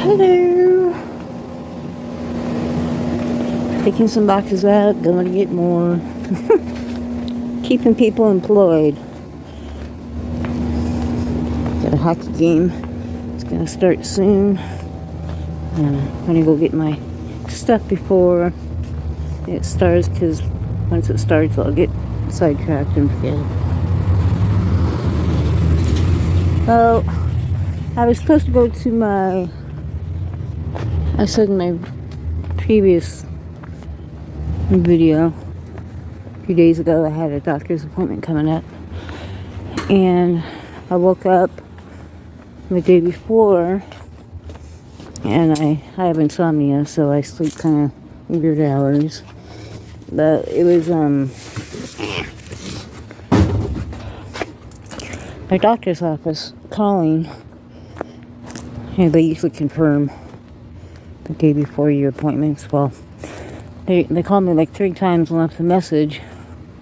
Hello. Taking some boxes out, going to get more. Keeping people employed. Got a hockey game. It's going to start soon. I'm going to go get my stuff before it starts, because once it starts, I'll get sidetracked and forget. Oh, I was supposed to go to I said in my previous video a few days ago, I had a doctor's appointment coming up, and I woke up the day before, and I have insomnia, so I sleep kind of weird hours. But it was my doctor's office calling. They usually confirm the day before your appointments. Well, they called me like 3 times and left a message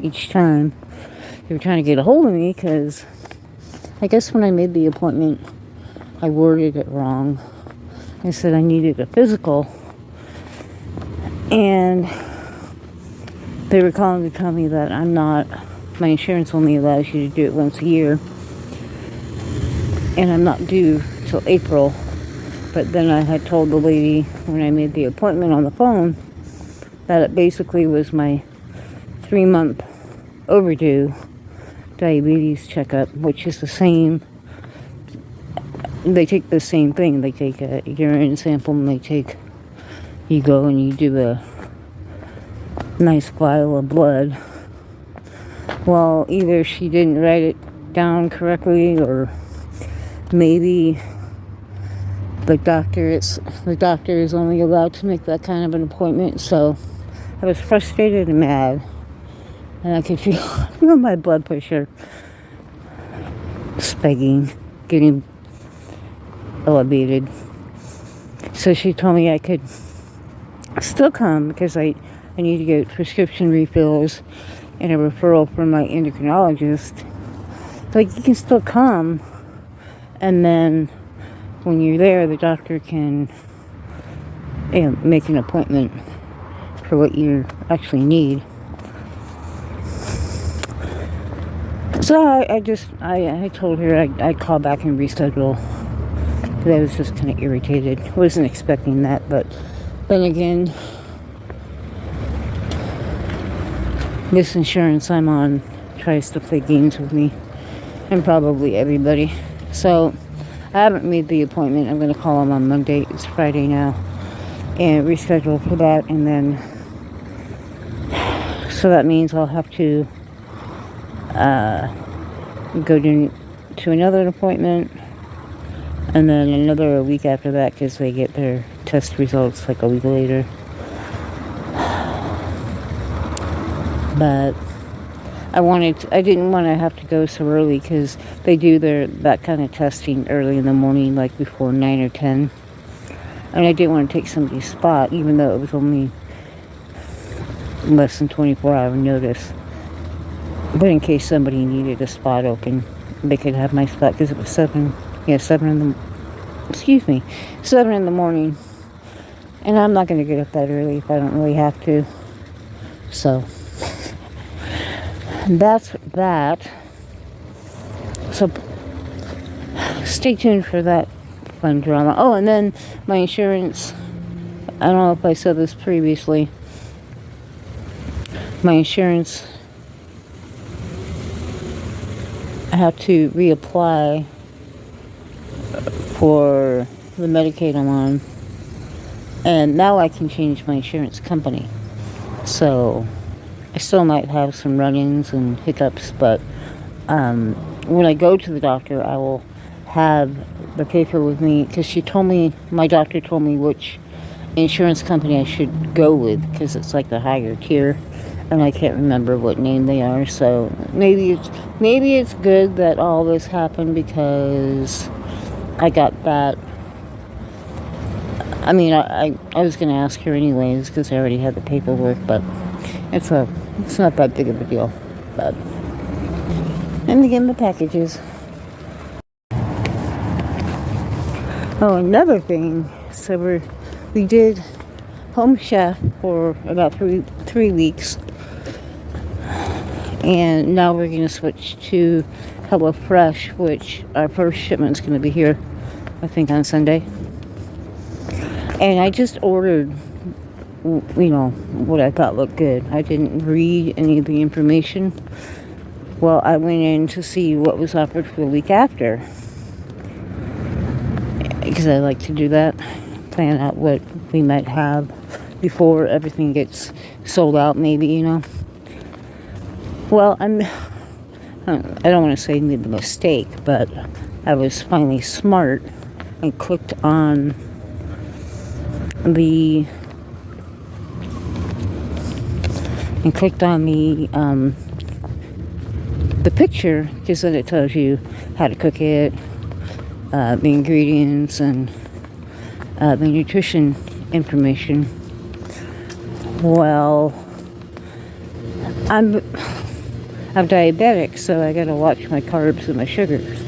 each time. They were trying to get a hold of me because I guess when I made the appointment, I worded it wrong. I said I needed a physical, and they were calling to tell me that my insurance only allows you to do it once a year, and I'm not due till April. But then I had told the lady when I made the appointment on the phone that it basically was my 3-month overdue diabetes checkup, which is the same. They take the same thing. They take a urine sample, and you go and you do a nice vial of blood. Well, either she didn't write it down correctly, or maybe the doctor is only allowed to make that kind of an appointment. So I was frustrated and mad, and I could feel my blood pressure spiking, getting elevated. So she told me I could still come because I need to get prescription refills and a referral from my endocrinologist. Like, you can still come, and then when you're there, the doctor can make an appointment for what you actually need. So I told her I'd call back and reschedule, because I was just kind of irritated. I wasn't expecting that, but then again, this insurance I'm on tries to play games with me, and probably everybody. So I haven't made the appointment. I'm going to call them on Monday. It's Friday now. And reschedule for that. And then, so that means I'll have to go to another appointment. And then another a week after that, because they get their test results like a week later. But I didn't want to have to go so early, because they do that kind of testing early in the morning, like before 9 or 10. And I didn't want to take somebody's spot, even though it was only less than 24-hour notice. But in case somebody needed a spot open, they could have my spot, because it was 7 in the morning. And I'm not going to get up that early if I don't really have to. So that's that. So stay tuned for that fun drama. Oh, and then my insurance, I don't know if I said this previously, my insurance, I have to reapply for the Medicaid I'm on, and now I can change my insurance company. So I still might have some run-ins and hiccups, but when I go to the doctor, I will have the paper with me, because my doctor told me which insurance company I should go with, because it's like the higher tier, and I can't remember what name they are. So maybe it's good that all this happened, because I got that. I mean, I was going to ask her anyways, because I already had the paperwork, but it's not that big of a deal. But and again, the packages. Oh, another thing. So we did Home Chef for about three weeks. And now we're going to switch to HelloFresh, which our first shipment's going to be here, I think, on Sunday. And I just ordered, what I thought looked good. I didn't read any of the information. Well, I went in to see what was offered for the week after, because I like to do that, plan out what we might have before everything gets sold out, maybe, Well, I don't want to say I made the mistake, but I was finally smart and clicked on the picture, because then it tells you how to cook it, the ingredients, and the nutrition information. Well, I'm diabetic, so I gotta watch my carbs and my sugars.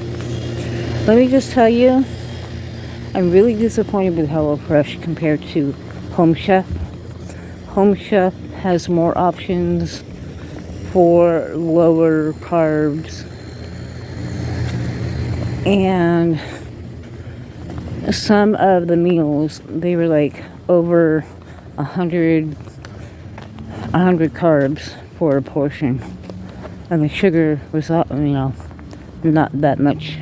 Let me just tell you, I'm really disappointed with HelloFresh compared to Home Chef. Home Chef has more options for lower carbs, and some of the meals, they were like over 100 carbs for a portion, and the sugar was not that much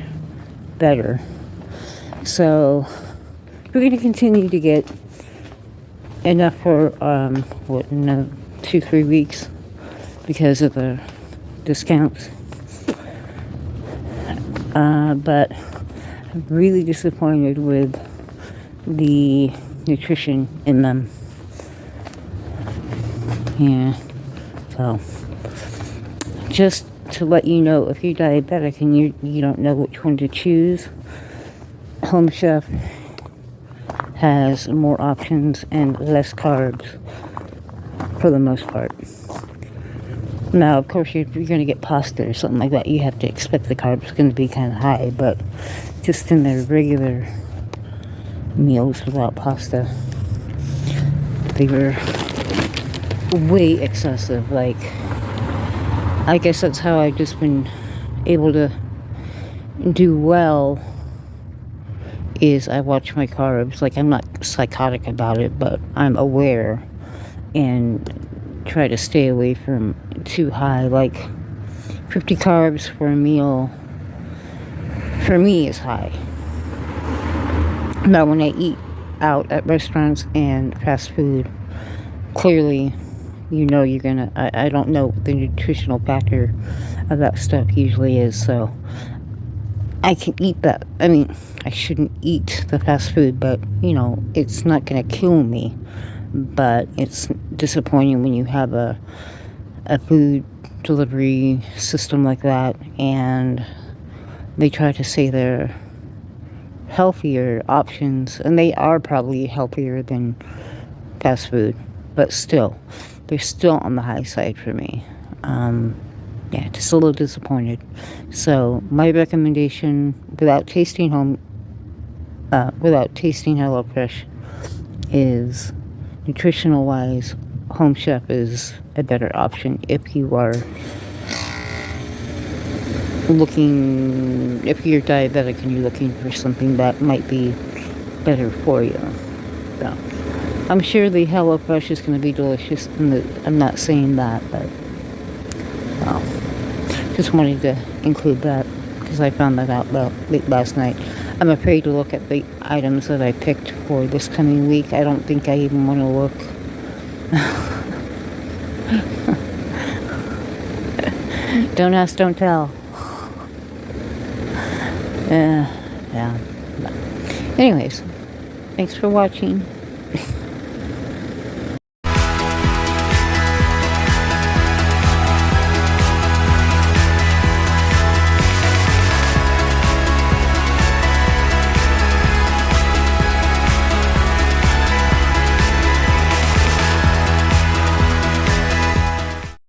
better. So we're going to continue to get enough for 2-3 weeks because of the discounts. But I'm really disappointed with the nutrition in them. Yeah. So just to let you know, if you're diabetic and you don't know which one to choose, Home Chef has more options and less carbs for the most part. Now, of course, if you're going to get pasta or something like that, you have to expect the carbs are going to be kind of high, but just in their regular meals without pasta, they were way excessive. Like, I guess that's how I've just been able to do well, is I watch my carbs. Like, I'm not psychotic about it, but I'm aware and try to stay away from too high. Like 50 carbs for a meal for me is high. Now when I eat out at restaurants and fast food, clearly you're gonna, I don't know what the nutritional factor of that stuff usually is, so I can eat that. I mean, I shouldn't eat the fast food, but it's not gonna kill me. But it's disappointing when you have a food delivery system like that, and they try to say they're healthier options, and they are probably healthier than fast food, but still, they're still on the high side for me. Yeah, just a little disappointed. So my recommendation, without tasting HelloFresh, is, nutritional wise, Home Chef is a better option if you are looking, if you're diabetic and you're looking for something that might be better for you. So I'm sure the HelloFresh is going to be delicious, and I'm not saying that, but just wanted to include that because I found that out late last night. I'm afraid to look at the items that I picked for this coming week. I don't think I even want to look. Don't ask, don't tell. Yeah. Anyways, thanks for watching.